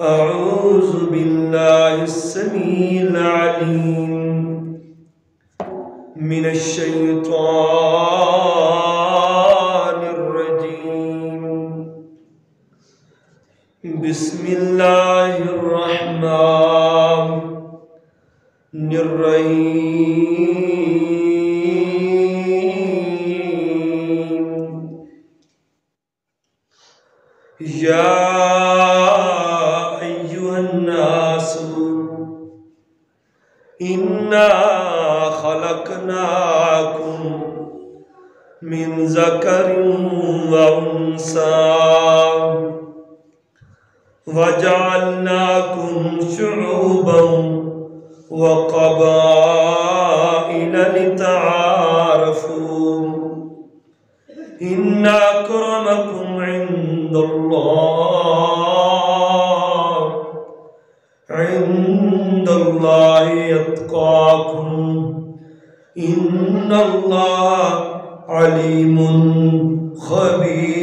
أعوذ بالله السميع العليم من الشيطان الرجيم. بسم الله الرحمن الرحيم. يا أيها الناس إنا خلقناكم من ذكر وأنثى وجعلناكم شعوبا وقبائل لتعارفوا إن أكرمكم عند الله يتقاكم إن الله عليم خبير.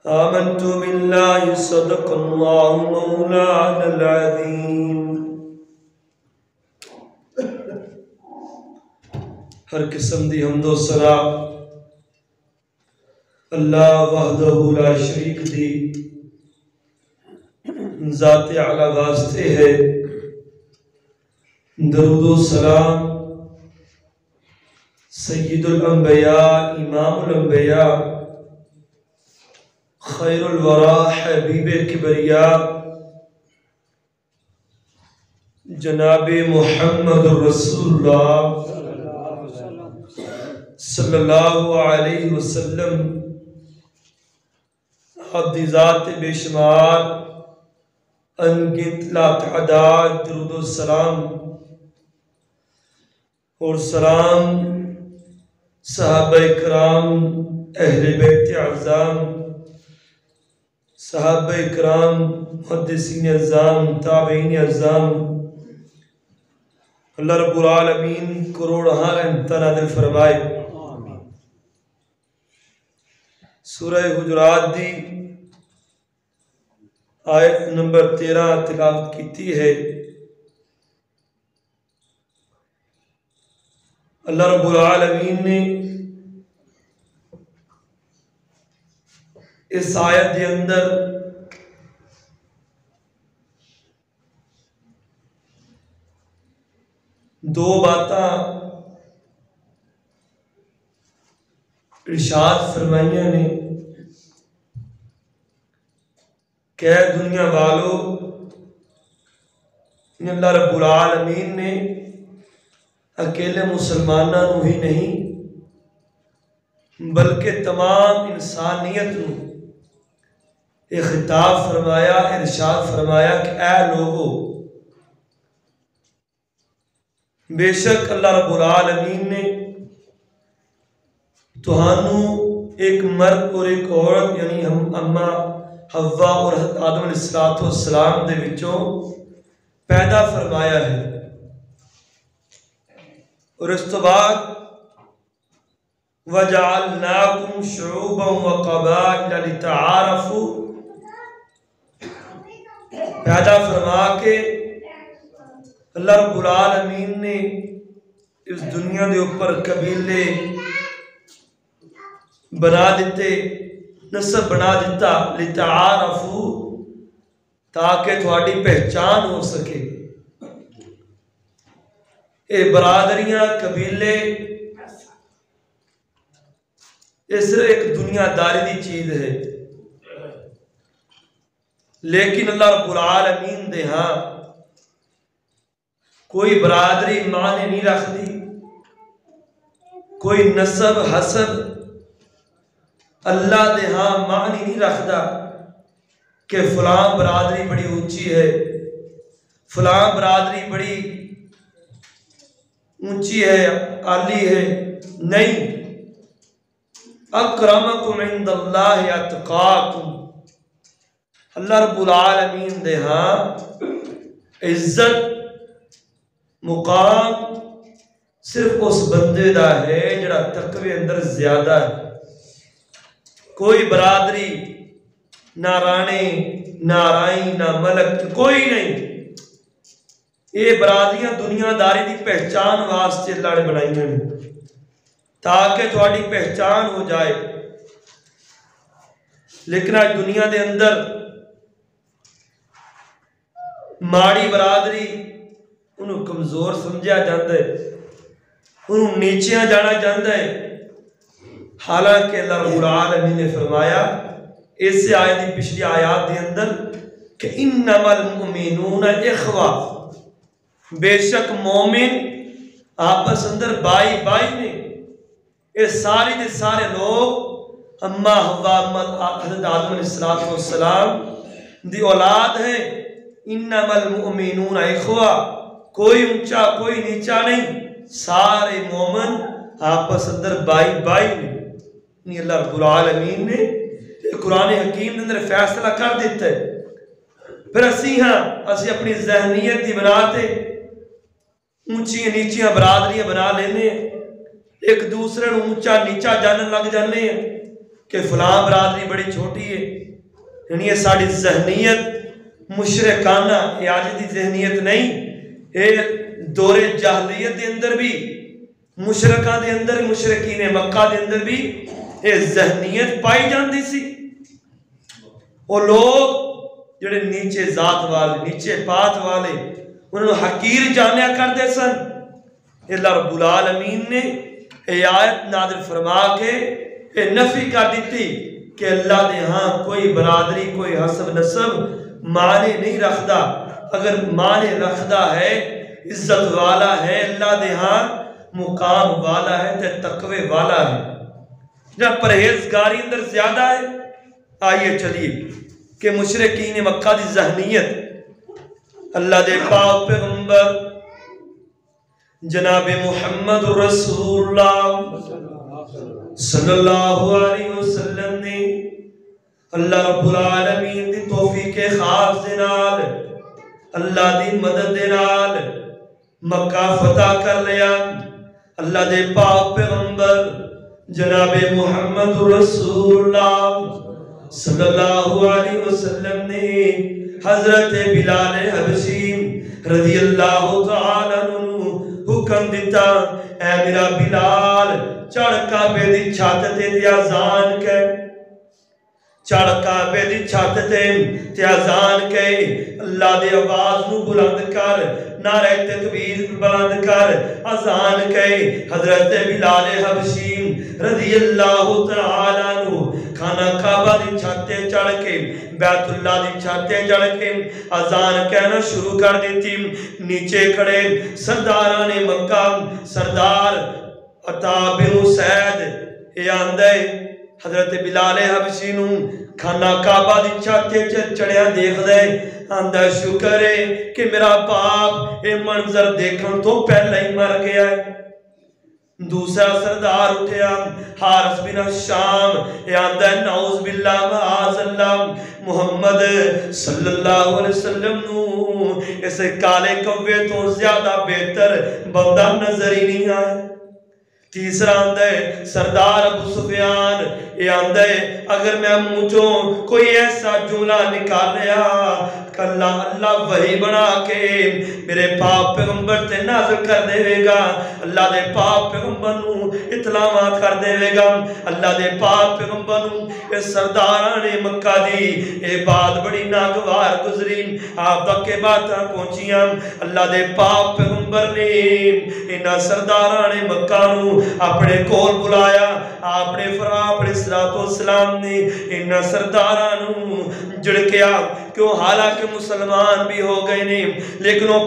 آمنت بالله صدق الله مولانا العظيم. ہر قسم دی حمد و ثنا اللہ وحدہ لا شریک دی ذات اعلی واسطے ہے. درود و سلام سید الانبیاء امام الانبیاء خیر الورا حبیب کبریاء جناب محمد الرسول اللہ صلی اللہ علیہ وسلم آپ دی ذات بے شمار انگنت لا تعداد درود و سلام اور سلام صحابہ کرام اہل بیت اعظام صحابہ کرام محدثین اعظام تابعین اعظام اللہ رب العالمین کروڑ رحمتاں نازل فرمائے. سورہ حجرات دی آیت نمبر 13 تلاوت کیتی ہے. اللہ رب العالمین نے اس آیت کے اندر دو باتاں ارشاد فرمائیاں نے کہ اے دنیا والو اللہ رب العالمین نے اکیلے مسلمانوں ہی نہیں بلکہ تمام انسانیت نو ایک خطاب فرمایا ارشاد فرمایا کہ اے لوگو بے شک اللہ رب العالمین نے تہانوں ایک مرد اور ایک عورت یعنی ہم اما حوا اور حضرت آدم علیہ السلام دے وچوں پیدا فرمایا ہے اور اس تو بعد وَجَعَلْنَاكُمْ شُعُوبًا وَقَبَائِلَ لِتَعَارَفُوا پیدا فرما کے اللہ رب العالمین نے اس دنیا دے اوپر قبیلے بنا دیتے نسب بنا دیتا لتعارفوا تاکہ تھوڑی پہچان ہو سکے. اے برادریاں قبیلے اس ایک دنیا داری دی چیز ہے لیکن اللہ رب العالمین دے ہاں کوئی برادری معنی نہیں رکھ دی کوئی نسب حسب اللہ دے ہاں معنی نہیں رکھدا کہ فلاں برادری بڑی اونچی ہے فلاں برادری بڑی اونچی ہے عالی ہے. نہیں اکرمکم عند اللہ اتقاکم اللہ رب العالمین دے ہاں عزت مقام صرف اس بندے دا ہے جڑا تقوی اندر زیادہ ہے. کوئی برادری، نہ رانے، نہ رائی، نہ ملک، کوئی نہیں. یہ برادریاں دنیا داری دی پہچان واسطے اللہ نے بنائی ہیں تاکہ تھوڑی پہچان ہو جائے. لیکن آج دنیا دے اندر ماڑی برادری انہوں کمزور سمجھا جاتا ہے، انہوں نیچیاں جانا جاتا ہے. حالانکہ اللہ رب العالمین نے فرمایا اس سے آیت دی پچھلی آیات دے اندر کہ انما المؤمنون اخوہ، بے شک مومن آپس اندر بائی بائی نے. یہ ساری دے سارے لوگ اما حوا حضرت آدم علیہ السلام دی اولاد ہے. انما المؤمنون اخوہ، کوئی اونچا کوئی نیچا نہیں، سارے مومن آپس اندر بائی بائی نے. اللہ رب العالمین نے قرآن حکیم اندر فیصلہ کر دیتا ہے. پھر اسی اپنی ذہنیت دی بناتے اونچی نیچیاں برادریاں بنا لینے، ایک دوسرے نو اونچا نیچا جانن لگ جانے ہیں کہ فلاں برادری بڑی چھوٹی ہے. یعنی یہ ساری ذہنیت مشرکانہ، یہ آج دی ذہنیت نہیں. یہ دور جاہلیت دے اندر بھی، مشرکان دے اندر، مشرکین مکہ دے اندر بھی یہ ذہنیت پائی جاندی سی. وہ لوگ جڑے نیچے ذات والے، نیچے پات والے، انہوں نے حقیر جانیا کرتے سن. اللہ رب العالمین نے یہ آیت نازل فرما کے یہ نفی کر دیتی کہ اللہ دے ہاں کوئی برادری، کوئی حسب نسب معنی نہیں رکھدا. اگر معنی رکھدا ہے، عزت والا ہے، اللہ دے ہاں مقام والا ہے، تے تقوی والا ہے، جب پرہیزگاری اندر زیادہ ہے. آئیے چلیے کہ مشرکین مکہ دی ذہنیت اللہ دے پاک پیغمبر جناب محمد رسول اللہ صلی اللہ علیہ وسلم نے اللہ رب العالمین دی توفیق خاص دے نال، اللہ دی مدد دے نال مکہ فتح کر لیا. اللہ دے پاک پیغمبر جناب محمد رسول اللہ صلی اللہ علیہ وسلم نے حضرت بلال حبشی رضی اللہ تعالیٰ عنہ حکم دیتا، اے میرا بلال چڑھ کعبے دی چھت تے اذان کہ، چڑھ کعبے دی چھت تے اذان کہ، اللہ دے آواز نو بلند کر، نعرہ تکبیر بلند کر، اذان کہ. حضرت بلال حبشی رضی اللہ تعالیٰ عنہ کھانا کعبہ دی چھتے چڑھ کے، بیت اللہ دی چھتے چڑھ کے اذان کہنا شروع کر دیتی. نیچے کھڑے سرداران مکہ، سردار عطا بن سعید یہ آندے حضرت بلال حبشی نو کھانا کعبہ دی چھتے چڑھیا دیکھ دے، آندہ شکر ہے کہ میرا باپ یہ منظر دیکھن تو پہلے ہی مر گیا ہے. دوسرا سردار اٹھیا حارث بن الشام، یہ آندہ ہے نعوذ باللہ معاذ اللہ محمد صلی اللہ علیہ وسلم نو اسے کالے کوے تو زیادہ بہتر بندہ نظر ہی نہیں آئے. تیسرا آندہ ہے سردار ابو سفیان، یہ آندہ ہے اگر میں مجھوں کوئی ایسا جملہ نکال لیا کہ اللہ وحی بنا کے میرے پاک پیغمبر تے نازل کر دے گا، اللہ دے پاک پیغمبر نو اطلاعات کر دے گا. اللہ دے پاک پیغمبر نو اس سرداران مکہ دی اے بات بڑی ناگوار گزری، آپ تک کے باتاں پہنچیاں. اللہ دے پاک پیغمبر نے انہاں سرداران مکہ نو اپنے کول بلایا. آپ نے اپنے صلوات و سلام نے انہاں سردارانوں جڑکیا، کیوں حالانکہ مسلمان بھی ہو گئے نے لیکن وہ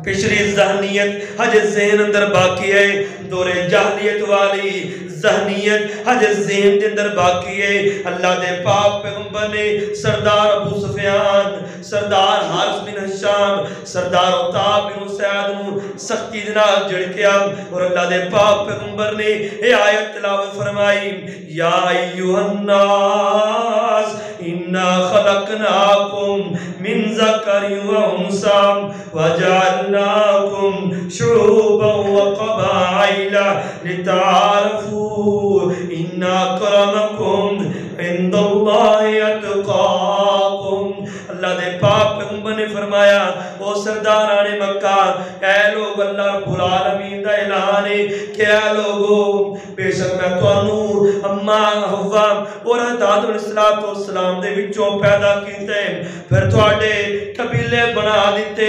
پچھلی ذہنیت حج ذہن اندر باقی ہے، دور جاہلیت والی ذہنیت حج ذہن کے اندر باقی ہے. اللہ دے پاک پیغمبر نے سردار ابو سفیان، سردار حارث بن ہشام، سردار عطا بن سعید نو سختی دنا جڑکیا اور اللہ دے پاک پیغمبر نے یہ آیت تلاوت فرمائی، یا ایوہ الناس انا خلقناکم من ذکر و انثی وجعلناکم وجعلناكم شعوبا وقبائل لتعارفوا ان اکرمکم عند اللہ اتقاکم. اللہ دے پاک پیغمبر نے فرمایا او سرداران مکہ، اے لوگ اللہ رب العالمین دا اعلان ہے کہ اے لوگو بے شک میں تانوں اماں حوا اور آدم علیہ السلام دے وچوں پیدا کیتے، پھر تواڈے قبیلے بنا دیتے،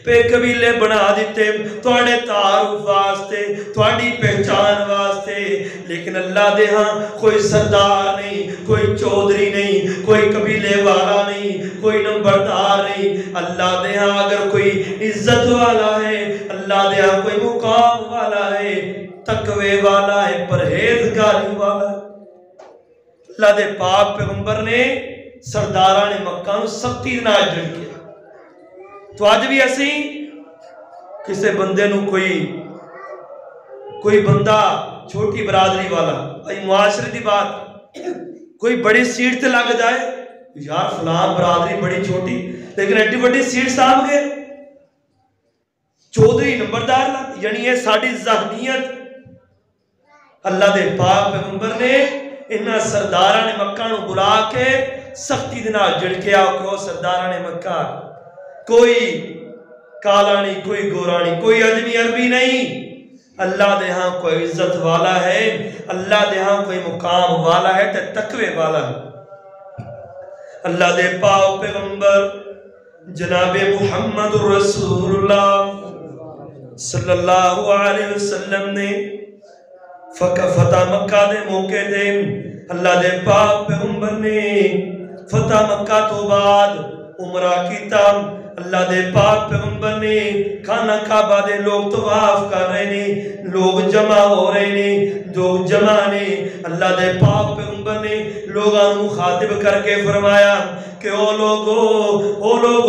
پہ قبیلے بنا دیتے تواڈے تعارف واسطے، تواڈی پہچان واسطے. لیکن اللہ دے ہاں کوئی سردار نہیں، کوئی چودھری نہیں، کوئی قبیلے والا نہیں، کوئی نمبردار نہیں. اللہ دے ہاں اگر کوئی عزت والا ہے، اللہ دے ہاں کوئی مقام والا ہے، تقوی والا ہے، پرہیزگاری والا ہے. اللہ دے پاک پیغمبر نے سرداران مکہ نو سختی نال جڑ کے تو آج بھی ایسی کسے بندے نو کوئی بندہ چھوٹی برادری والا معاشرے دی بات کوئی بڑی سیٹ تے لگ جائے، یار فلان برادری بڑی چھوٹی لیکن ایڈی بڑی سیٹ صاحب گئے چودھری نمبردار لگ، یعنی یہ ساڑی ذہنیت. اللہ دے پاک پیغمبر نے انہاں سرداراں نے مکہ نو بلا کے سختی دے نال جڑ کے آؤ کہ وہ سرداراں نے مکہ کوئی کالا نہیں، کوئی گورا نہیں، کوئی عجمی عربی نہیں. اللہ دے ہاں کوئی عزت والا ہے، اللہ دے ہاں کوئی مقام والا ہے تے تقوی والا ہے. اللہ دے پاک پیغمبر جناب محمد رسول اللہ صلی اللہ علیہ وسلم نے فتح مکہ دے موقع دے اللہ دے پاک پیغمبر نے فتح مکہ تو بعد عمرہ کیتا. اللہ دے پاک پیغمبر نے خانہ کعبہ دے لوگ طواف کر رہے نے، لوگ جمع ہو رہے نے، جو جمع نے اللہ دے پاک پیغمبر نے لوگاں مخاطب کر کے فرمایا کہ او لوگو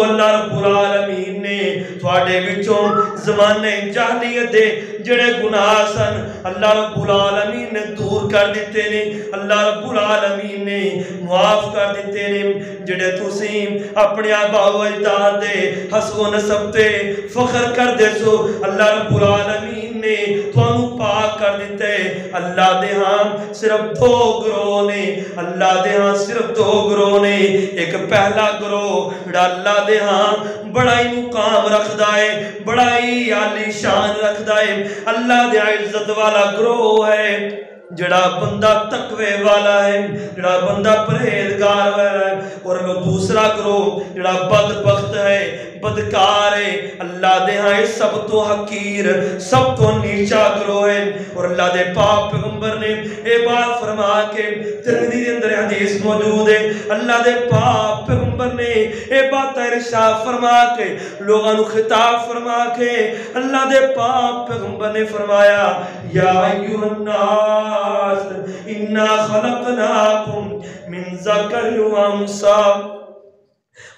اللہ رب العالمین نے تواڈے وچوں زمانے جاہلیت دے جڑے گناہ سن اللہ رب العالمین نے دور کر دیتے نے، اللہ رب العالمین نے معاف کر دیتے نے. جڑے تسیں اپنے آباء و اجداد دے حسب و نسب تے فخر کر دے سو اللہ رب العالمین نے تانوں پاک کر دیتے. اللہ دے ہاں صرف دو گروہ نے، اللہ دے ہاں صرف دو گروہ نے. ایک پہلا گروہ جڑا اللہ دے ہاں بڑا ہی مقام رکھدا ہے، بڑا ہی عالی شان رکھدا ہے، اللہ دے عزت والا گروہ ہے جڑا بندہ تقوی والا ہے، جڑا بندہ پرہیزگار والا ہے. اور وہ دوسرا گروہ جڑا بدبخت ہے، بدکار ہے، اللہ دے ہاں سب تو حقیر، سب تو نیچا گروہ ہے. اور اللہ دے پاک پیغمبر نے اے بات فرما کے ترمذی دے اندر حدیث موجود ہے، اللہ دے پاک پیغمبر نے اے بات ارشاد فرما کے لوگاں نو خطاب فرما کے اللہ دے پاک پیغمبر نے فرمایا یا ایھا الناس انا خلقناکم من ذکر و انثی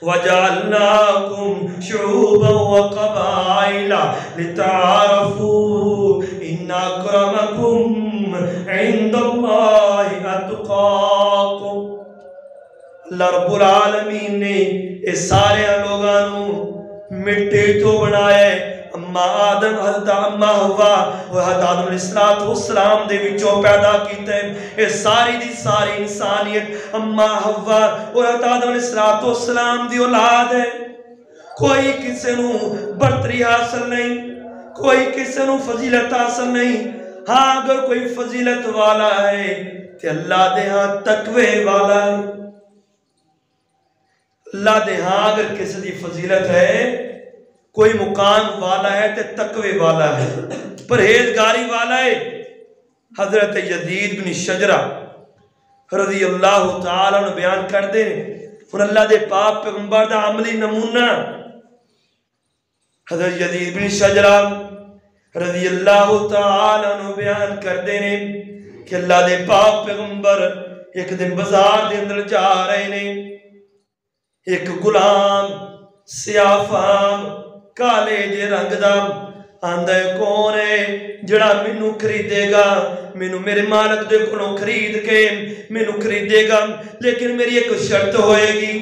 وَجَعَلْنَاكُمْ شُعُوبًا وَقَبَائِلَ لِتَعَارَفُوا إِنَّ أَكْرَمَكُمْ عِنْدَ اللَّهِ أَتْقَاكُمْ. اللہ رب العالمین نے اس سارے لوگوں مٹی تو بنائے. اما آدم حضرت اما ہوا وہ حضرت آدم علیہ السلام دے وچوں پیدا کیتے. اے ساری دی ساری انسانیت اما ہوا اور حضرت آدم علیہ السلام دی اولاد ہے. کوئی کسے نو برتری حاصل نہیں، کوئی کسے نو فضیلت حاصل نہیں. ہاں اگر کوئی فضیلت والا ہے کہ اللہ دے ہاں تقوی والا ہے. اللہ دے ہاں اگر کسی دی فضیلت ہے، کوئی مقام والا ہے تے تقوی والا ہے، پرہیزگاری والا ہے. حضرت یزید بن شجرہ رضی اللہ تعالیٰ عنہ بیان کر دے اور اللہ دے پاک پیغمبر دا عملی نمونہ حضرت یزید بن شجرہ رضی اللہ تعالیٰ عنہ بیان کر دے کہ اللہ دے پاک پیغمبر ایک دن بازار دے اندر جا رہے نے. ایک غلام سیاہ فام کالے جے رنگ دا آندہ کون ہے جڑا مینوں خریدے گا، مینوں میرے مالک دے کولوں خرید کے مینوں خریدے گا، لیکن میری ایک شرط ہوئے گی،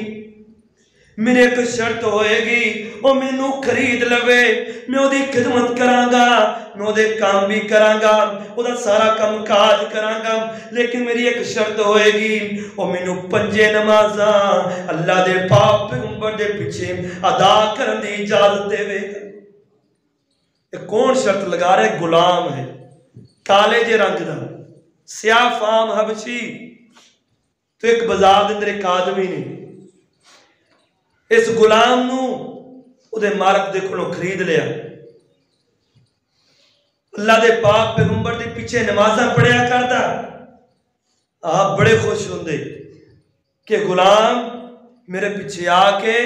میرے ایک شرط ہوئے گی وہ مینوں خرید لوے میں وہ دی خدمت کرانگا میں وہ دے کام بھی کرانگا وہ دا سارا کام کاج کرانگا لیکن میری ایک شرط ہوئے گی وہ مینوں 5 نمازاں اللہ دے پاک پیغمبر دے پیچھے ادا کرن دی اجازت دے وے گا۔ یہ کون شرط لگا رہے؟ غلام ہے کالے جے رنگ دا سیاہ فام حبشی۔ تو ایک بازار دے اندر ایک آدمی نے اس غلام نو او دے مالک دے کولوں خرید لیا۔ اللہ دے پاک پیغمبر دے پیچھے نمازاں پڑھیا کرتا۔ آپ بڑے خوش ہوندے کہ غلام میرے پیچھے آ کے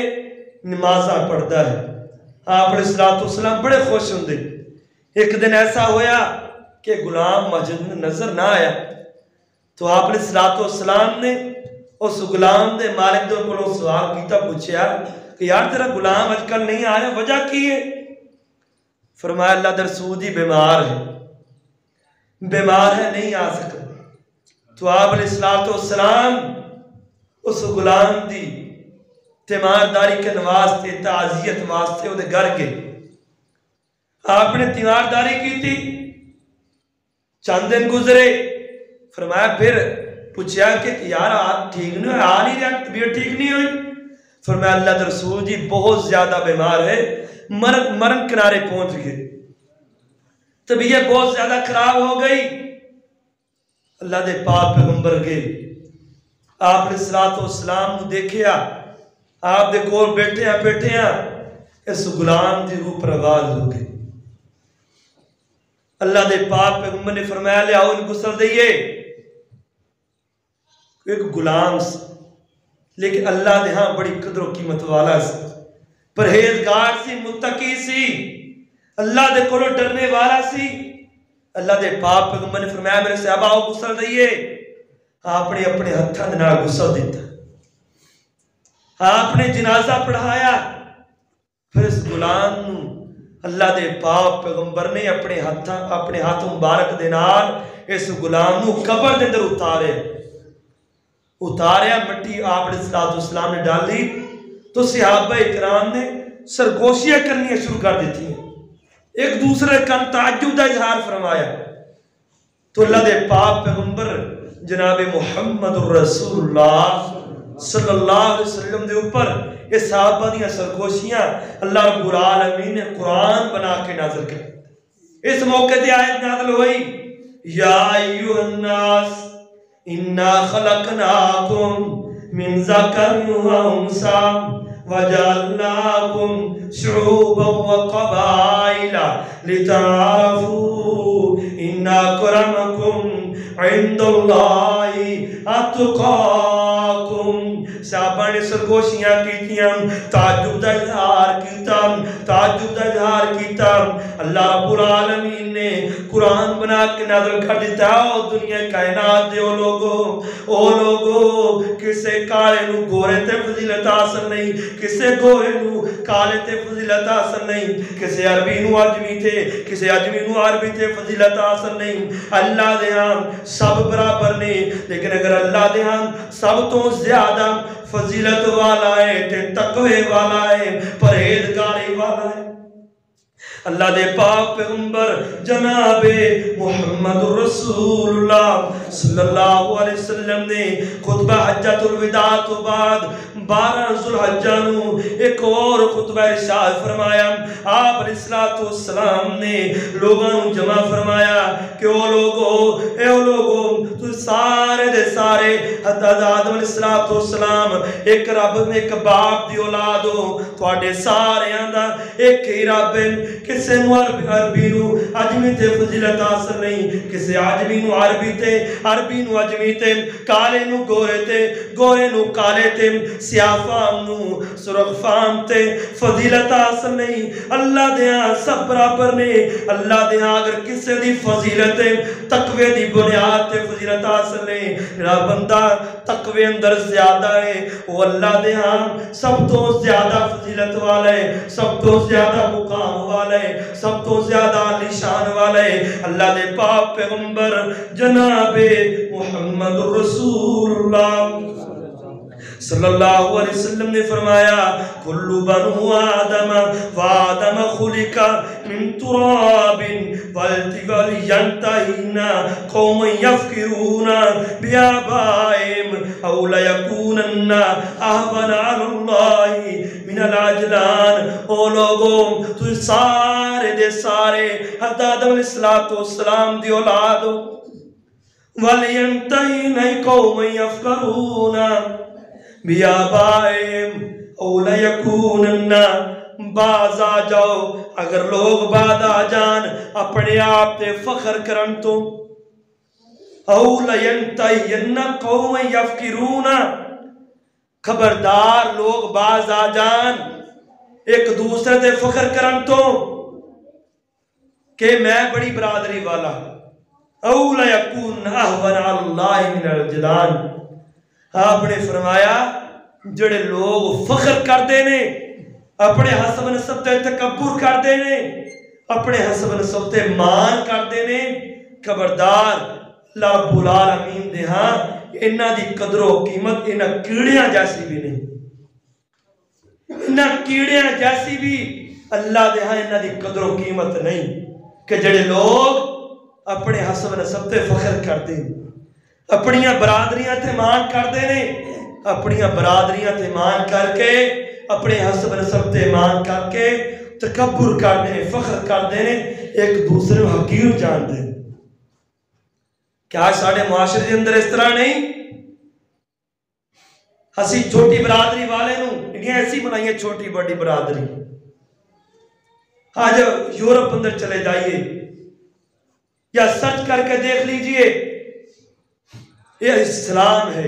نمازاں پڑھتا ہے۔ آپ علیہ السلام بڑے خوش ہوندے۔ ایک دن ایسا ہویا کہ غلام مسجد میں نظر نہ آیا تو آپ علیہ السلام نے اس غلام دے مالک دے کولوں سوال کیتا، پوچھیا کہ یار تیرا غلام آج کل نہیں آیا، وجہ کی ہے؟ فرمایا اللہ دے رسول دی بیمار ہے نہیں آ سکتا۔ تو آپ علیہ السلام اس غلام دی تیمارداری کے واسطے تعزیت واسطے وہ دے گھر گئے۔ آپ نے تیمارداری کی تھی، چند دن گزرے، فرمایا پھر پوچھیا کہ یار ٹھیک نہیں ہوئی، آ نہیں رہا، طبیعت ٹھیک نہیں ہوئی؟ فرمایا اللہ دے رسول جی بہت زیادہ بیمار ہے، مرن کنارے پہنچ گئے، طبیعت بہت زیادہ خراب ہو گئی۔ اللہ دے پاک پیغمبر گئے، آپ علیہ السلام نے دیکھیا، آپ دے کول بیٹھے ہیں، اس غلام دی روح پرواز ہو گئی۔ اللہ دے پاک پیغمبر نے فرمایا لے آؤ ان غسل دئیے۔ ایک غلام سی لیکن اللہ دے ہاں بڑی قدر و قیمت والا سی، پرہیزگار سی، متقی سی، اللہ دے کولوں ڈرنے والا سی۔ اللہ دے پاک پیغمبر نے فرمایا میرے صحابہ آؤ غسل دئیے۔ آپ نے اپنے ہتھاں دے نال غسل دیتا، آپ نے جنازہ پڑھایا۔ پھر اس غلام نو اللہ دے پاک پیغمبر نے اپنے ہاتھ مبارک دے نال اس غلام نو قبر دے اندر اتاریا، مٹی آپ علیہ السلام نے ڈالی تو صحابہ اکرام نے سرگوشیاں کرنی شروع کر دیتی ہیں، ایک دوسرے کا تعجب دا اظہار فرمایا۔ تو اللہ دے پاک پیغمبر جناب محمد رسول اللہ صلی اللہ علیہ وسلم دے اوپر یہ صحابہ دیاں سرگوشیاں اللہ رب العالمین نے قرآن بنا کے نازل کر۔ اس موقع دی آیت نازل ہوئی، یا ایوہ الناس اِنَّا خَلَقْنَاكُمْ مِنْ ذَكَرٍ وَأُنْثَىٰ وَجَعَلْنَاكُمْ شُعُوبًا وَقَبَائِلَ لِتَعَارَفُوا إِنَّ أَكْرَمَكُمْ عِنْدَ اللَّهِ أَتْقَاكُمْ۔ صحابہ نے سرگوشیاں کیتیاں، تعجب دا اظہار کیتا۔ اللہ رب العالمین نے قرآن بنا کے نازل کر دیتا، او دنیا کائنات دے او لوگو کسے کالے نو گورے تے فضیلت حاصل نہیں، کسے گورے نو کالے تے فضیلت حاصل نہیں، کسے عربی نو عجمی تے، کسے عجمی نو عربی تے فضیلت حاصل نہیں۔ اللہ دے ہاں سب برابر نے، لیکن اگر اللہ دے ہاں سب تو زیادہ فضیلت والا ہے تے تقوی والا ہے، پرہیزگاری والا ہے۔ اللہ دے پاک پیغمبر جناب محمد رسول اللہ صلی اللہ علیہ وسلم نے خطبہ حجۃ الوداع تو بعد 12 ذوالحجہ نو ایک اور خطبہ ارشاد فرمایا۔ آپ علیہ السلام نے لوگوں نو جمع فرمایا کہ اے لوگو تو سارے دے سارے حضرت آدم علیہ السلام ایک رب میں ایک باپ دی اولاد ہو، تواڈے سارے دا ایک ہی رب ہے، کسے نو عربی نو عجمی تے فضیلت حاصل نہیں، کسے عجمی نو عربی نو عجمی تے، کالے نو گورے تے، گورے نو کالے تے، سیاہ فام نو سرخ فام تے فضیلت حاصل نہیں۔ اللہ دیاں سب برابر نے۔ اللہ دیاں اگر کسے دی فضیلت تقوی دی بنیاد تے فضیلت حاصل نہیں، میرا بندہ تقوی اندر زیادہ ہے، وہ اللہ دیاں سب تو زیادہ فضیلت والا ہے، سب تو زیادہ مقام والا ہے، سب تو زیادہ عالی شان والا ہے۔ اللہ دے پاک پیغمبر جناب محمد رسول اللہ صلی اللہ علیہ وسلم نے فرمایا کل بنو آدم وآدم خلق من تراب ولینتہین قوم یفکرون بآبائہم او لیکونن اہون علی اللہ من العجلان۔ او لوگوں تو سارے دے سارے حضرت آدم علیہ السلام دی اولاد ہو، وَلْيَنْتَهِنَ قَوْمًا يَفْقَرُونَ بِآبَائِهِمْ أَوْ لَيَكُونَنَّ باز آ جاؤ اگر لوگ بعد آ جان اپنے آپ تے فخر کرن تو، أَوْ لَيَنْتَهِنَّ قَوْمًا يَفْقِرُونَ خبردار لوگ باز آ جان ایک دوسرے تے فخر کرن تو کہ میں بڑی برادری والا، اولا یکون احون علی اللہ من الجلان۔ آپ نے فرمایا جڑے لوگ فخر کر دینے اپنے حسب نسب تے تکبر کر دینے اپنے حسب نسب تے مان کر دینے، خبردار اللہ رب العالمین دے ہاں انہاں دی قدر و قیمت انہاں کیڑیاں جیسی بھی نہیں، انہاں کیڑیاں جیسی بھی اللہ دے ہاں انہاں دی قدر و قیمت نہیں کہ جڑے لوگ اپنے حسب نسب تے فخر کر دیں، اپنیاں برادریاں تے مان کر دینے، اپنیاں برادریاں تے مان کر کے اپنے حسب نسب تے مان کر کے تکبر کر دینے، فخر کر دینے، ایک دوسرے حقیر جان دیں۔ کیا ساڑھے معاشرے کے اندر اس طرح نہیں؟ ہسی چھوٹی برادری والے نوں انہیں ایسی بنائیے چھوٹی بڑی برادری۔ آج یورپ اندر چلے جائیے یا سرچ کر کے دیکھ لیجئے، یہ اسلام ہے،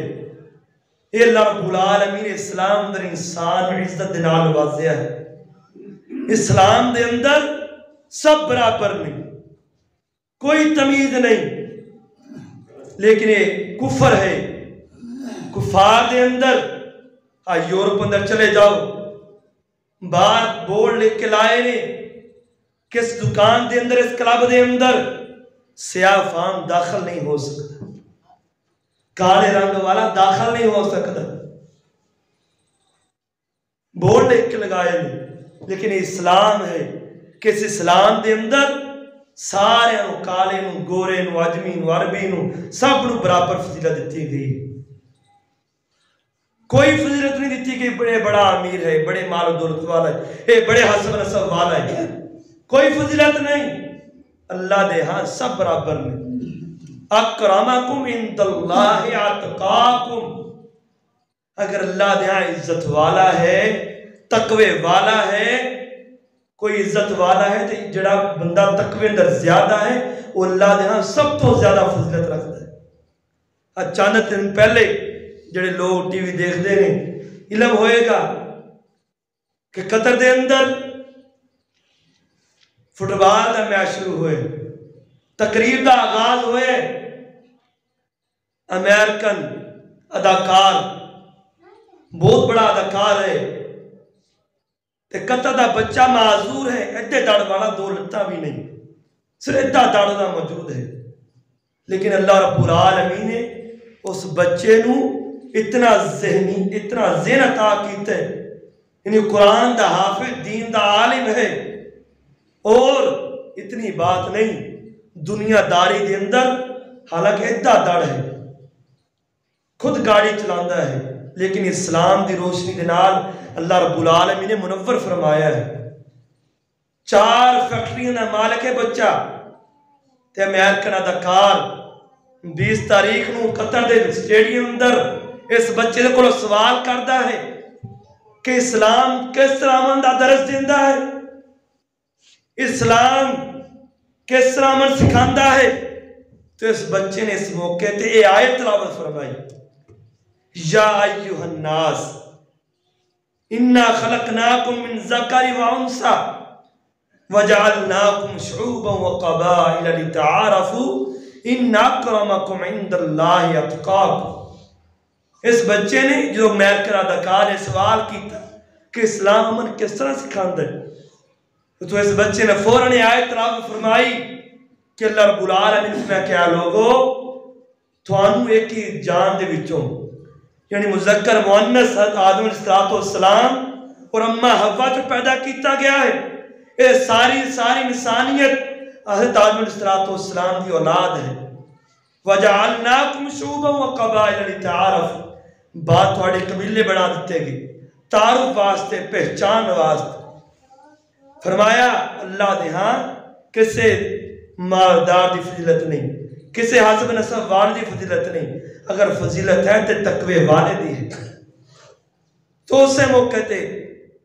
یہ اللہ رب العالمین اسلام اندر انسان عزت دنال واضح ہے۔ اسلام دے اندر سب برابر نہیں، کوئی تمیز نہیں، لیکن یہ کفر ہے۔ کفار دے اندر یورپ اندر چلے جاؤ، باہر بورڈ لکھ کے لائے نے کس دکان دے اندر اس کلب دے اندر سیاہ فام داخل نہیں ہو سکتا، کالے رنگ والا داخل نہیں ہو سکتا، بورڈ لکھ کے لگائے نہیں۔ لیکن اسلام ہے کہ اس اسلام دے اندر سارے نو کالے نو گورے نو اجمی نو عربی نو سب نو برابر فضیلت دیتی گئی۔ کوئی فضیلت نہیں دیتی کہ بڑے بڑا امیر ہے، بڑے مال و دولت والا ہے، بڑے حسب نسب والا ہے، کوئی فضیلت نہیں۔ اللہ دے ہاں سب برابر نہیں۔ اکرمکم عند اللہ اتقاکم، اگر اللہ دے ہاں عزت والا ہے، تقوی والا ہے، کوئی عزت والا ہے تو جڑا بندہ تقوی اندر زیادہ ہے وہ اللہ دے ہاں سب تو زیادہ فضیلت رکھتا ہے۔ اچانک دن پہلے جڑے لوگ ٹی وی دیکھ دے ہیں علم ہوئے گا کہ قطر دے اندر فٹ بال دا میچ شروع ہوئے، تقریب دا آغاز ہوئے، امریکن اداکار بہت بڑا اداکار ہے تے قطر دا بچہ معذور ہے، ایڈے دڑ والا دو لتاں بھی نہیں، صرف ایڈا دڑ دا موجود ہے، لیکن اللہ رب العالمین نے اس بچے نو اتنا ذہن عطا کیتا ہے، یعنی قرآن دا حافظ دین دا عالم ہے، اور اتنی بات نہیں دنیا داری دے اندر حالانکہ ایڈا دڑ ہے، خود گاڑی چلاندہ ہے، لیکن اسلام دی روشنی دے نال اللہ رب العالمین نے منور فرمایا ہے۔ 4 فیکٹریاں دا مالک ہے بچہ تے امریکن اداکار 20 تاریخ نو قطر دے سٹیڈیم اندر اس بچے کو سوال کردا ہے کہ اسلام کس طرح من دا درس دیندہ ہے، اسلام کس طرح من سکھاندہ ہے، تو اس بچے نے اس موقع تے یہ آیت تلاوت فرمائی، یا ایوہ الناس انا خلقناکم من ذکر و انثى وجعلناکم شعوبا و قبائل لتعارفوا ان اکرمکم عند اللہ اتقاکم۔ اس بچے نے جو امریکن اداکار نے سوال کیتا کہ اسلام امن کس طرح سکھاندہ ہے، تو اس بچے نے فوراً آیت تلاوت فرمائی کہ اللہ رب العالمین نے کیا لوگو تھانوں ایک ہی جان دے وچوں یعنی مذکر مؤنث آدم علیہ السلام اور اماں حوا جو پیدا کیتا گیا ہے، یہ ساری انسانیت حضرت آدم علیہ السلام کی اولاد ہے۔ وَجَعَلْنَاكُمْ شُعُوبًا وَقَبَائِلَ لِتَعَارَفُوا، بات تھوڑے قبیلے بنا دیتے گی، تعارف واسطے، پہچان واسطے۔ فرمایا اللہ دے ہاں کسے مالدار دی فضیلت نہیں، کسے حسب نسب والے دی فضیلت نہیں، اگر فضیلت ہے تو تقوی والے دی ہے۔ تو اسے موقع تے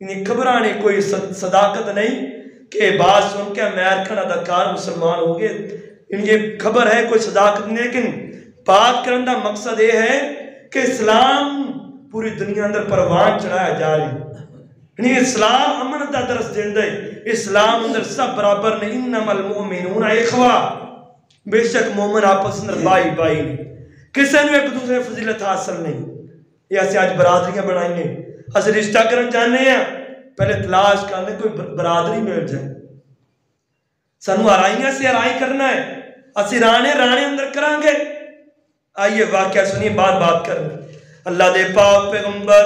انہیں خبرانے کوئی صداقت نہیں کہ بات سن کے امریکن اداکار مسلمان ہو گئے، ان یہ خبر ہے کوئی صداقت نہیں، لیکن بات کرنے دا مقصد یہ ہے کہ اسلام پوری دنیا اندر پروان چڑھایا جا رہی، یعنی اسلام امن دا درس دیندے، اسلام اندر سب برابر نہیں، انما المؤمنون اخوہ، بے شک مومن آپس اندر بائی بائی نہیں، کسے نے ایک دوسرے فضیلت حاصل نہیں۔ یہ ایسے آج برادریاں بنائیں گے، اسے رشتہ کرن جانے ہیں پہلے تلاش کرنے کوئی برادری مل جائے، سنو آرائیاں سے آرائی کرنا ہے، اسی رانے اندر کریں گے۔ آئیے واقعہ سنیے، بات کریں۔ اللہ دے پاک پیغمبر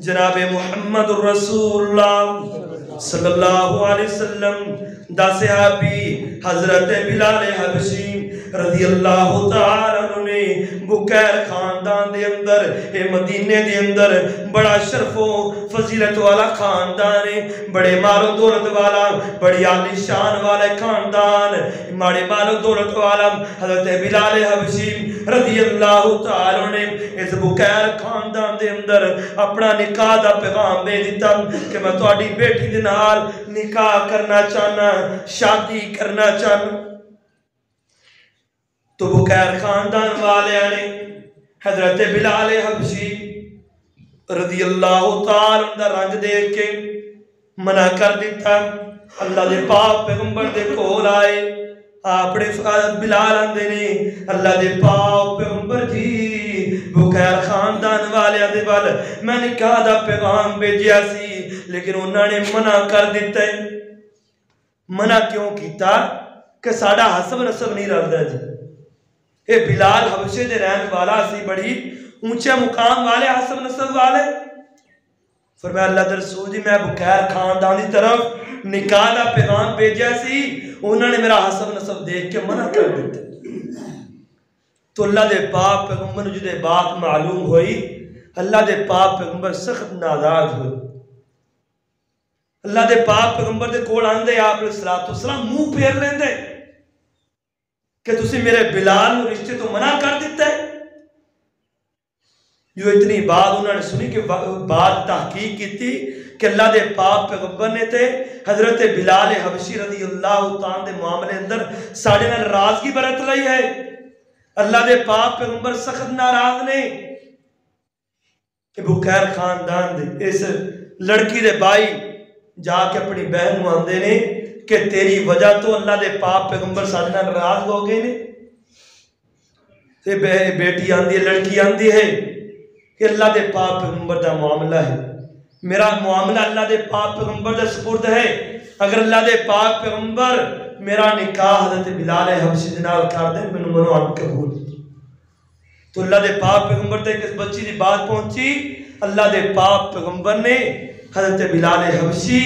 جناب محمد الرسول اللہ صلی اللہ علیہ وسلم دا صحابی حضرت بلال حبشی رضی اللہ تعالیٰ عنہ نے بکیر خاندان دے اندر، اے مدینے دے اندر بڑا شرف و فضیلت والا خاندان ہے، بڑے مال و دولت والا، بڑی عالی شان والا خاندان، بڑے مال و دولت والا حضرت بلال حبشی رضی اللہ تعالیٰ نے اس بکیر خاندان دے اندر اپنا نکاح دا پیغام دے دیتا کہ میں تہاڈی بیٹی دے نال نکاح کرنا چاہنا، شادی کرنا چاہنا۔ تو بکیر خاندان والے نے حضرت بلال حبشی رضی اللہ تعالیٰ عنہ رنگ دیکھ کے منع کر دیتا۔ اللہ دے پاک پیغمبر دے کول آئے، اپنے بلال آندے نے اللہ دے پاک پیغمبر جی بکیر خاندان والے دے وال میں نکاح دا پیغام بھیجیا سی، لیکن انہوں نے منع کر دیتا ہے۔ منع کیوں کیتا؟ کہ ساڑا حسب نسب نہیں رہتا جی، اے بلال حبشے دے رہن والا سی، بڑی اونچے مقام والے، حسب نسب والے۔ فرمایا اللہ دے رسول جی میں بکیر خاندان دی طرف نکاح دا پیغام بھیجا سی، انہوں نے میرا حسب نسب دیکھ کے منع کر دیتے۔ تو اللہ دے پاک پیغمبر نے جدے بات معلوم ہوئی، اللہ دے پاک پیغمبر سخت ناراض ہوئی۔ اللہ دے پاک پیغمبر دے کول آندے آپ علیہ السلام منہ پھیر لیندے کہ تسی میرے بلال نو رشتے تو منع کر دیتا ہے۔ جو اتنی بات انہوں نے سنی کہ بات تحقیق کی تھی کہ اللہ دے پاک پیغمبر نے تھے حضرت بلال حبشی رضی اللہ تعالیٰ دے معاملے اندر ساڑھے میں ناراضگی برت لئی ہے۔ اللہ دے پاک پیغمبر سخت ناراض نے کہ بکیر خاندان دے اس لڑکی دے بھائی جا کے اپنی بہن ماندے نے کہ تیری وجہ تو اللہ دے پاک پیغمبر ساڑھے میں ناراض ہو گئے نے۔ بیٹی آندی ہے، لڑکی آندی ہے کہ اللہ دے پاک پیغمبر دا معاملہ ہے، میرا معاملہ اللہ دے پاک پیغمبر دا سپرد ہے، اگر اللہ دے پاک پیغمبر میرا نکاح حضرت بلال حبشی دنال کر دیں میں منو آن قبول۔ تو اللہ دے پاک پیغمبر تے کس بچی دی بات پہنچی، اللہ دے پاک پیغمبر نے حضرت بلال حبشی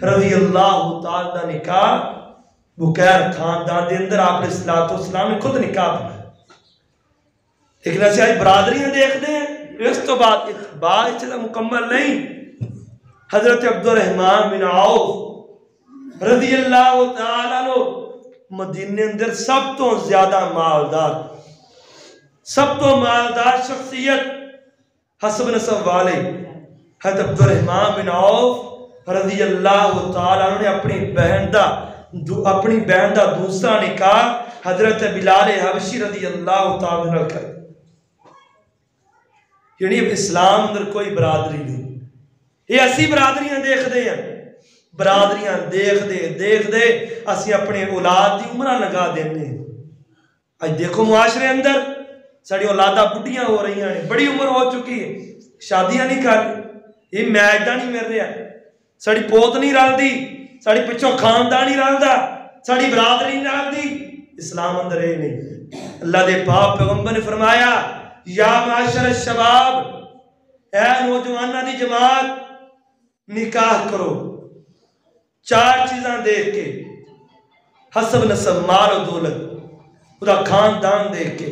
رضی اللہ تعالیٰ دا نکاح بکیر خاندان دے اندر آپ علیہ السلام نے خود نکاح پڑھا۔ لیکن ایسے آج برادریاں دیکھتے ہیں، اس تو بات چلا مکمل نہیں۔ حضرت عبد الرحمن بن عوف رضی اللہ تعالیٰ عنہ مدینے اندر سب تو زیادہ مالدار شخصیت حسب نسب والے حضرت عبد الرحمن بن عوف رضی اللہ تعالیٰ عنہ نے اپنی بہن دا دوسرا نکاح حضرت بلال حبشی رضی اللہ تعالیٰ عنہ کر، یعنی اسلام اندر کوئی برادری نہیں۔ یہ اسی برادریاں دیکھ دے ہیں، برادریاں دیکھ دے اسی اپنے اولاد دی عمرہ لگا دینے ہیں۔ آج دیکھو معاشرے اندر ساڑی اولادہ بڑھیاں ہو رہی ہیں، بڑی عمر ہو چکی ہے، شادیاں نہیں کر رہی، یہ میجدہ نہیں مر رہا، ساڑی پوت نہیں رل دی، ساڑی پچھو خاندان نہیں رل دا، ساڑی برادری نہیں رل دی۔ اسلام اندر یہ نہیں۔ اللہ دے پاک پیغمبر نے فرمایا یا معاشر الشباب اے نوجوانہ دی جماعت نکاح کرو 4 چیزاں دیکھ کے، حسب نسب مال و دولت، وہ خاندان دیکھ کے،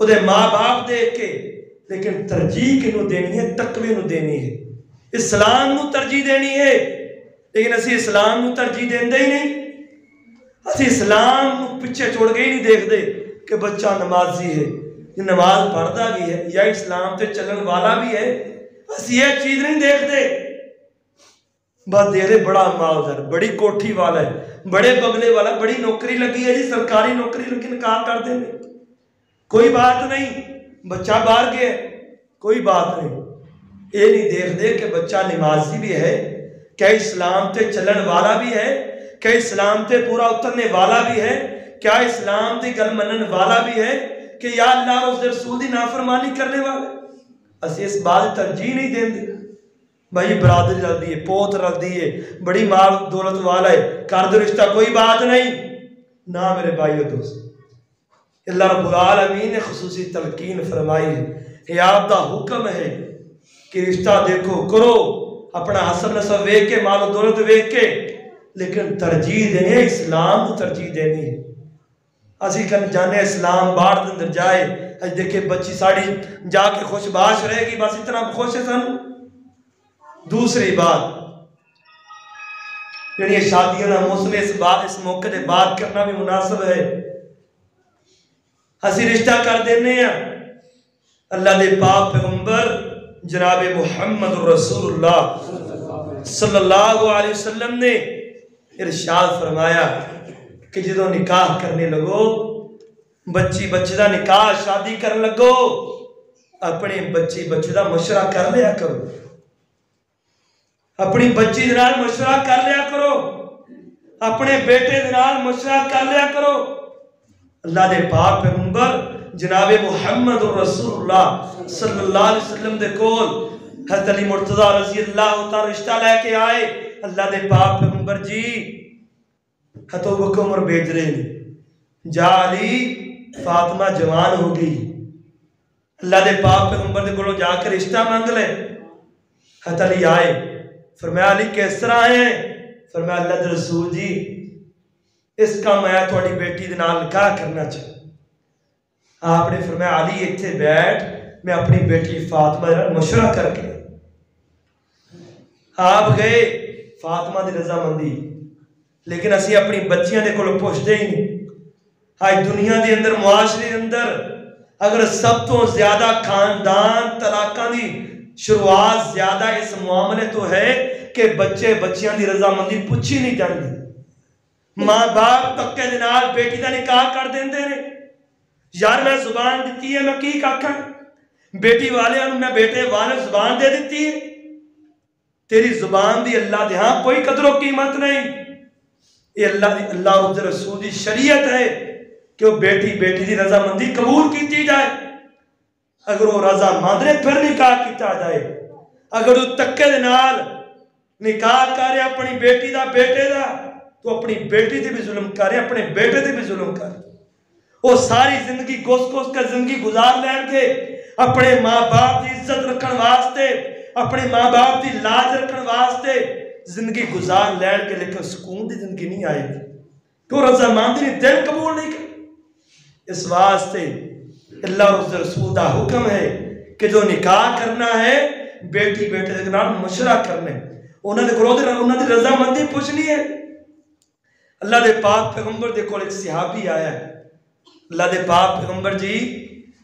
وہ ماں باپ دیکھ کے، لیکن ترجیح کنوں دینی ہے؟ تقوی نو دینی ہے، اسلام نو ترجیح دینی ہے۔ لیکن اسی اسلام نو ترجیح دیندے ہی نہیں، اسی اسلام نو پیچھے چھوڑ کے ہی نہیں دیکھ دے کہ بچہ نمازی ہے، یہ نماز پڑھتا بھی ہے یا اسلام تے چلن والا بھی ہے، بس یہ چیز نہیں دیکھ دے۔ بات دے رہے بڑا مالدار، بڑی کوٹھی والا ہے، بڑے بنگلے والا، بڑی نوکری لگی ہے جی، سرکاری نوکری لگی، نکاح کر دیں گے، کوئی بات نہیں، بچہ باہر گیا کوئی بات نہیں۔ یہ نہیں دیکھ دے کہ بچہ نمازی بھی ہے، کیا اسلام تے چلن والا بھی ہے، کیا اسلام تے پورا اترنے والا بھی ہے، کیا اسلام تے گل منن والا بھی ہے، کہ یا اللہ اور رسول دی نافرمانی کرنے والے۔ اسی اس بات ترجیح نہیں دیں دے، بھائی برادری رل دی ہے، پوت رل دی ہے، بڑی مال دولت والا ہے، کارد رشتہ کوئی بات نہیں، نہ میرے بھائی و دوست۔ اللہ رب العالمین نے خصوصی تلقین فرمائی ہے، حیات دا حکم ہے کہ رشتہ دیکھو کرو، اپنا حسب نسب ویک کے، مال و دولت ویک کے، لیکن ترجیح دینی ہے اسلام کو ترجیح دینی ہے۔ اسی کن جانے اسلام باڑ اندر جائے، اج دیکھے بچی ساڑی جا کے خوش باش رہے گی، بس اتنا خوش ہے سن۔ دوسری بات یعنی شادیوں نہ موسم اس موقع دے بات کرنا بھی مناسب ہے، اسی رشتہ کر دینے ہیں۔ اللہ دے پاک پیغمبر جناب محمد رسول اللہ صلی اللہ علیہ وسلم نے ارشاد فرمایا کہ جدو نکاح کرنے لگو، بچی بچے دا نکاح شادی کرنے لگو، اپنے بچی بچے دا مشورہ کر لیا کرو، اپنی بچی دنال مشورہ کر لیا کرو، اپنے بیٹے دنال مشورہ کر لیا کرو۔ اللہ دے پاک پیغمبر جناب محمد رسول اللہ صلی اللہ علیہ وسلم دے کول حضرت علی مرتضی رضی اللہ تعالی رشتہ لے کے آئے۔ اللہ دے پاک پیغمبر جی حضرت ابوبکر عمر بھیج رہے ہیں، جا علی فاطمہ جوان ہو گئی، اللہ دے پاک پیغمبر دے کولو جا کے رشتہ مانگ لے۔ حضرت علی آئے، فرمایا علی کس طرح ہیں؟ فرمایا اللہ دے رسول جی اس کا میں تھوڑی بیٹی دے نال نکاح کرنا چاہتا۔ آپ نے فرمایا علی اتھے بیٹھ، میں اپنی بیٹی فاطمہ مشورہ کر کے۔ آپ گئے فاطمہ دی رضامندی، لیکن اسی اپنی بچیاں دے کولو پوچھتے ہی نہیں۔ آج دنیا دے اندر معاشرے اندر اگر سب تو زیادہ خاندان طلاقاں دی شروعات زیادہ اس معاملے تو ہے کہ بچے بچیاں دی رضامندی پوچھی نہیں جاندی، ماں باپ تکے دے نال بیٹی دا نکاح کر دیندے نے۔ یار میں زبان دیتی ہے میں کی کاکھا، بیٹی والے انہوں میں بیٹے والے زبان دے دیتی ہے، تیری زبان دی اللہ دے ہاں کوئی قدر و قیمت نہیں۔ یہ اللہ اور رسول دی شریعت ہے کہ وہ بیٹی دی رضامندی قبول کیتی جائے، اگر وہ رضامند نے پھر نکاح کیتا جائے، اگر وہ تکے دے نال نکاح کرے اپنی بیٹی دا بیٹے دا، تو اپنی بیٹی تے بھی ظلم کرے، اپنے بیٹے تے بھی ظلم کرے۔ وہ ساری زندگی گوس گوس کا زندگی گزار لین کے اپنے ماں باپ دی عزت رکھن واسطے، اپنے ماں باپ دی لاج رکھن واسطے زندگی گزار لین کے، لیکن سکون دی زندگی نہیں آئے گی، تو رضامندی نے دل قبول نہیں کر۔ اس واسطے اللہ اور رسول دا حکم ہے کہ جو نکاح کرنا ہے بیٹی بیٹے دے نال مشورہ کرنے، انہاں دی رضامندی پوچھنی ہے۔ اللہ دے پاک پیغمبر دے کول ایک صحابی آیا ہے، اللہ دے پاک پیغمبر جی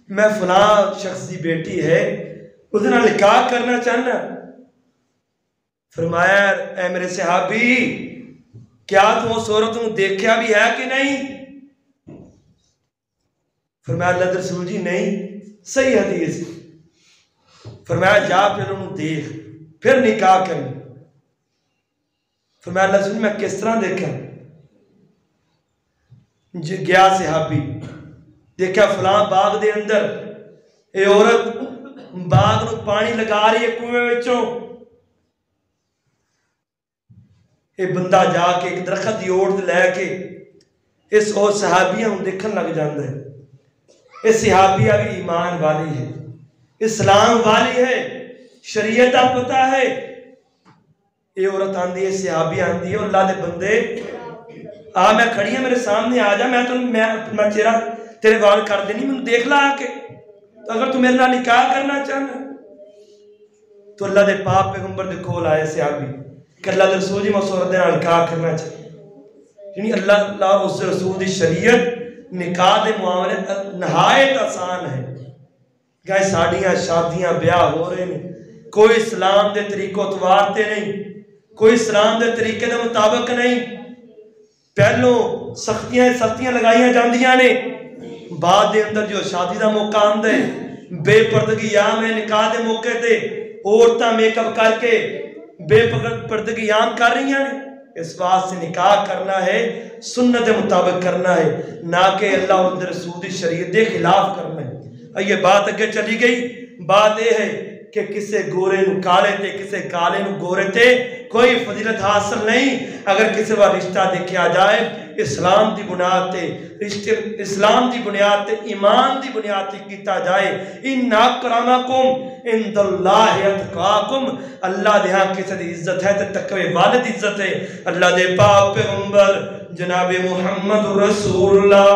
میں فلاں شخص دی بیٹی ہے اس دن نکاح کرنا چاہنا۔ فرمایا اے میرے صحابی کیا تم اس عورت کو دیکھا بھی ہے کہ نہیں؟ فرمایا اللہ دے رسول جی نہیں، صحیح حدیث۔ فرمایا جا پھر انہوں دیکھ پھر نکاح کریں۔ فرمایا اللہ رسول میں کس طرح دیکھا؟ گیا صحابی دیکھا فلاں باغ دے اندر اے عورت باغ نو پانی لگا رہی ہے کنویں وچوں، اے بندہ جا کے ایک درخت دی اوڑ لے کے اس اور صحابیہ ہوں دیکھن لگ جاندہ ہے۔ اس صحابیہ بھی ایمان والی ہے، اسلام والی ہے، شریعت آپ پتا ہے. یہ عورت آندھی ہے, صحابی آندھی ہے, اللہ دے بندے میں کھڑی ہے میرے سامنے, آ جا, میں اپنا چہرہ تیرے وال کر دینی, میں دیکھ لا آ کے. تو اگر تو میرے نال نکاح کرنا چاہنا. تو اللہ دے پاک پیغمبر دے کول آئے صحابی کہ اللہ دے رسول جی میں اس عورت دے نال نکاح کرنا چاہتا. یعنی اللہ اس رسول دی شریعت نکاح دے معاملے نہایت آسان ہے. گائے ساڑیاں شادیاں بیاہ ہو رہے ہیں, کوئی اسلام دے طریقوں توارتے نہیں, کوئی اسلام دے طریقے دے مطابق نہیں. پہلوں سختیاں لگائیاں جاندیاں نے, بعد دے اندر جو شادی دا موقع آندے بے پردگی عام ہے. نکاح دے موقع تے عورتاں میک اپ کر کے بے پردگی عام کر رہی ہیں. اس بات سے نکاح کرنا ہے سنت کے مطابق کرنا ہے, نہ کہ اللہ اور رسول دی شریعت دے خلاف کرنا ہے. یہ بات اگے چلی گئی. بات یہ ہے کہ کسے گورے نو کالے تے کسے کالے نو گورے تے کوئی فضیلت حاصل نہیں. اگر کسی کا رشتہ دیکھا جائے اسلام دی بنیاد تے, اسلام دی بنیاد تے, ایمان دی بنیاد تے کیتا جائے. ان اکرمکم عند اللہ اتقاکم, اللہ دے ہاں کسی دی عزت ہے تے تقوی والے دی عزت ہے. اللہ دے پاک پیغمبر جناب محمد رسول اللہ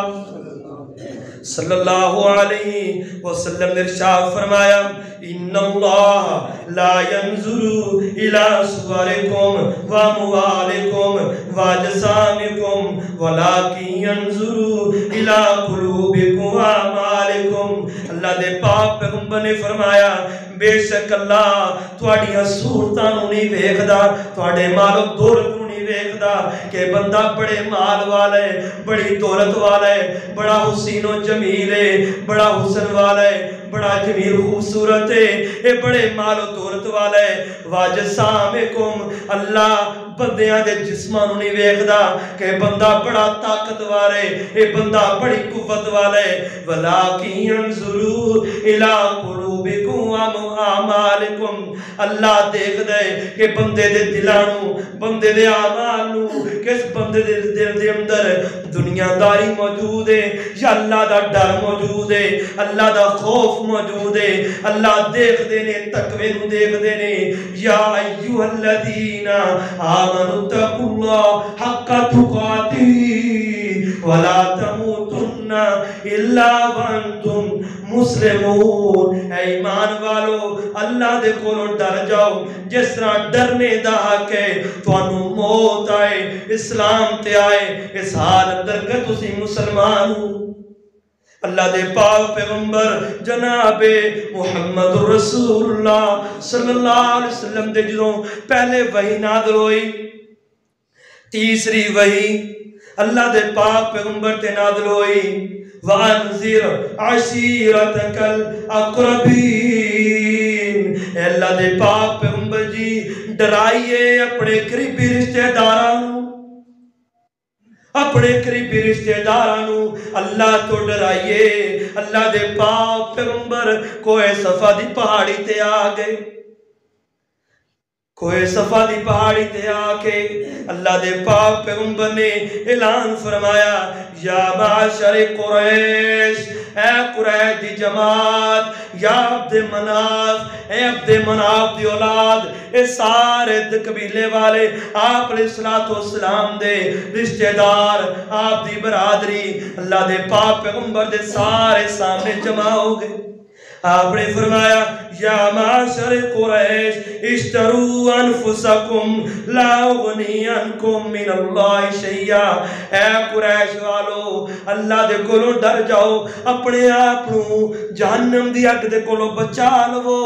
صلی اللہ علیہ وسلم نے ارشاد فرمایا ان اللہ لا ينظر الى صورکم واموالکم واجسامکم ولکن ينظر الى قلوبکم واعمالکم. اللہ دے پاک پیغمبر نے فرمایا بے شک اللہ تواڈیاں صورتاں نوں نہیں ویکھدا, تواڈے مال و دولت نوں نہیں ویکھدا کہ بندہ بڑے مال والا ہے, بڑی دولت والا ہے, بڑا حسین و جمیل ہے, بڑا حسن والا ہے, بڑا جمیل خوبصورت ہے, اے بڑے مال و دولت والا ہے. واجسامکم, اللہ بندیاں دے جسماں نوں نہیں ویکھدا کہ بندہ بڑا طاقتور ہے, اے بندہ بڑی قوت والا ہے. ولکن ينظر الى قلوبکم واعمالکم, اللہ دیکھ دے کہ بندے دے دلاں نوں, بندے دے اعمال نوں, کس بندے دے دل دے اندر دنیا داری موجود ہے یا اللہ دا ڈر موجود ہے, اللہ دا خوف موجود ہے. اللہ دیکھ دے نے, تقوی نوں دیکھ دے نے. یا ایھا الذین آمنوا اتقوا اللہ حق تقاتہ ولا تموتن الا وانتم مسلمون. اے ایمان والو اللہ دے کولوں ڈر جاؤ جس طرح ڈرنے دا حق ہے. تانوں موت آئے اسلام تے آئے, اس حال اندر کہ تسی مسلمان ہو. اللہ دے پاک پیغمبر جناب محمد رسول اللہ صلی اللہ علیہ وسلم دے جدوں پہلے وحی نازل ہوئی, تیسری وحی اللہ دے پاک پیغمبر تے نازل ہوئی. وانذر عشیرتک الاقربین, اے اللہ دے پاک پیغمبر جی ڈرائیے اپنے قریبی رشتہ داراں, اپنے قریبی رشتہ داراں اللہ تو ڈرائیے. اللہ دے پاک پیغمبر کوہ صفا دی پہاڑی تے آ گئے, کوہ صفا دی پہاڑی تے آ کے اللہ دے پاک پیغمبر نے اعلان فرمایا یا معاشر قریش, اے قریش دی جماعت, یا عبد مناف, اے عبد مناف دی اولاد, اے سارے قبیلے والے, آپ علیہ السلام دے رشتہ دار, آپ دی برادری اللہ دے پاک پیغمبر دے سارے سامنے جمع ہو گئے. آپ نے فرمایا یا معاشر قریش اشتروا انفسکم لا اغنی عنکم من اللہ شیئا. اے قریش والو اللہ دے کولوں ڈر جاؤ, اپنے آپ جہنم دی اگ دے کولوں بچا لو.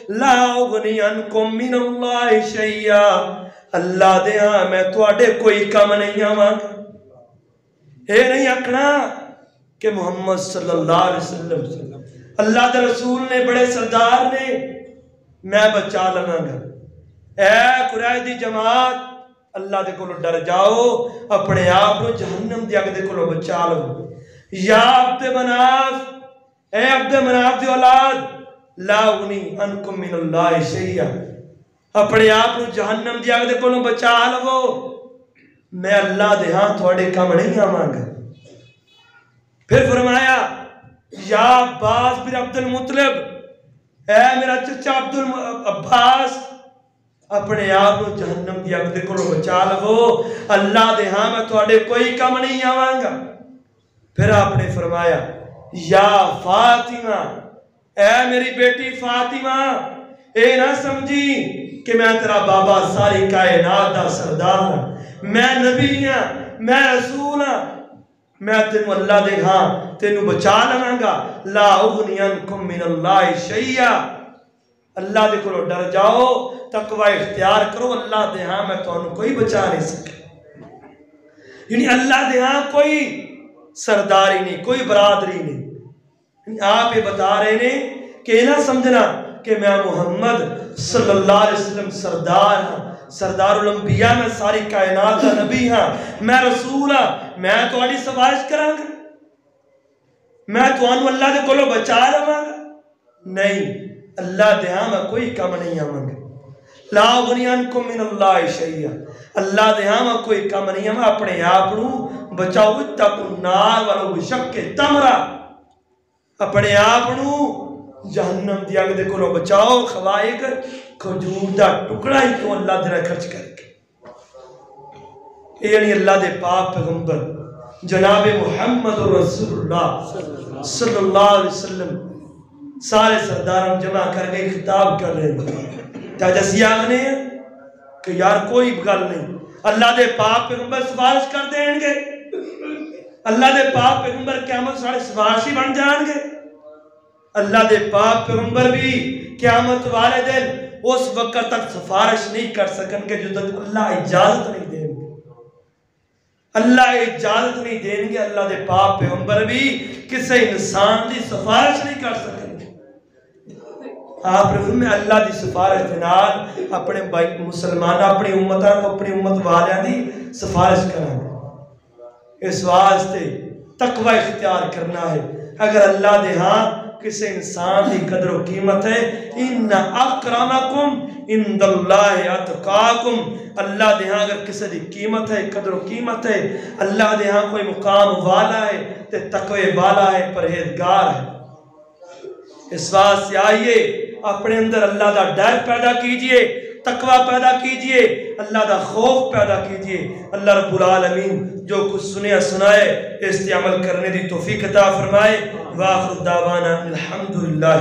لا اغنی عنکم من اللہ شیئا, اللہ دے ہاں میں تواڈے کوئی کم نہیں آواں. اے نہیں آکھنا کہ محمد صلی اللہ علیہ وسلم اللہ دے رسول نے بڑے سردار نے, میں بچا لواں گا. اے قریش دی جماعت اللہ دے کولوں ڈر جاؤ, اپنے آپ جہنم دی اگ دے کولوں بچا لو. یا عبد مناف, اے عبد مناف دی اولاد, لا اغنی عنکم من اللہ شیئا, اپنے آپ جہنم دی اگ دے کولوں بچا لو, میں اللہ دے ہاں تواڈے کم نہیں آواں گا. پھر فرمایا یا عباس بن عبد المطلب, اے میرا چچا عبد العباس اپنے آپ کو جہنم دی اگ دے کولوں بچا لو، اللہ دے ہاں میں تواڈے کوئی کم نہیں آواں گا۔ پھر آپ نے فرمایا یا فاطمہ، اے میری بیٹی فاطمہ، اے نہ سمجھی کہ میں تیرا بابا ساری کائنات دا سردار ہوں، میں نبی ہاں، میں رسول ہاں، میں تینوں اللہ دے ہاں تینوں بچا لواں گا۔ لا اغنی عنکم من اللہ شیئا، اللہ دے کولوں ڈر جاؤ، تقوی اختیار کرو، اللہ دے ہاں میں تانوں کوئی بچا نہیں سکے۔ یعنی اللہ دے ہاں کوئی سرداری نہیں، کوئی برادری نہیں۔ یعنی آپ یہ بتا رہے ہیں کہ نہ سمجھنا کہ میں محمد صلی اللہ علیہ وسلم سردار ہاں، سردار الانبیاء، میں ساری کائنات کا نبی ہاں، میں رسول ہاں، میں تہاڈی سفارش کراں گا، میں تانوں اللہ دے کولوں بچا لواں گا؟ نہیں، اللہ دے ہاں میں کوئی کم نہیں آواں گا۔ لا اغنی عنکم من اللہ شیئا، اللہ دے ہاں میں کوئی کم نہیں آواں، اپنے آپ نو بچاؤ، اتقوا النار ولو بشق تمرہ، اپنے آپ نو جہنم دی اگ دے کولوں بچاؤ، خوائے کر کھجور دا ٹکڑا ہی کیوں اللہ دے خرچ کر کے۔ یعنی اللہ دے پاک پیغمبر جناب محمد رسول اللہ صلی اللہ علیہ وسلم سارے سرداروں جمع کر کے خطاب کر رہے ہیں، تاجسی آگنے ہیں کہ یار کوئی گل نہیں، اللہ دے پاک پیغمبر سفارش کر دیں گے، اللہ دے پاک پیغمبر قیامت سارے سفارشی بن جان گے، اللہ دے پاک پیغمبر بھی قیامت والے دن اس وقت تک سفارش نہیں کر سکن گے جو تک اللہ اجازت نہیں دیں گے، اللہ اجازت نہیں دیں گے، اللہ دے پاک پیغمبر بھی کسی انسان دی سفارش نہیں کر سکن گے۔ آپ نے فرمایا اللہ دی سفارش دے نال اپنے مسلمان اپنی امت والیاں دی سفارش کریں گے۔ اس واسطے تقوی اختیار کرنا ہے۔ اگر اللہ دے ہاں کسی انسان دی قدر و قیمت ہے، ان اکرمکم عند اللہ اتقاکم، اللہ دے ہاں اگر کسی دی قیمت ہے، قدر و قیمت ہے، اللہ دے ہاں کوئی مقام والا ہے تے تقوی والا ہے، پرہیزگار ہے۔ اس واسطے آئیے اپنے اندر اللہ دا ڈر پیدا کیجئے، تقوی پیدا کیجئے، اللہ دا خوف پیدا کیجئے۔ اللہ رب العالمین جو کچھ سنیا سنائے اس پہ عمل کرنے دی توفیق عطا فرمائے۔ وآخر دعوانا الحمدللہ۔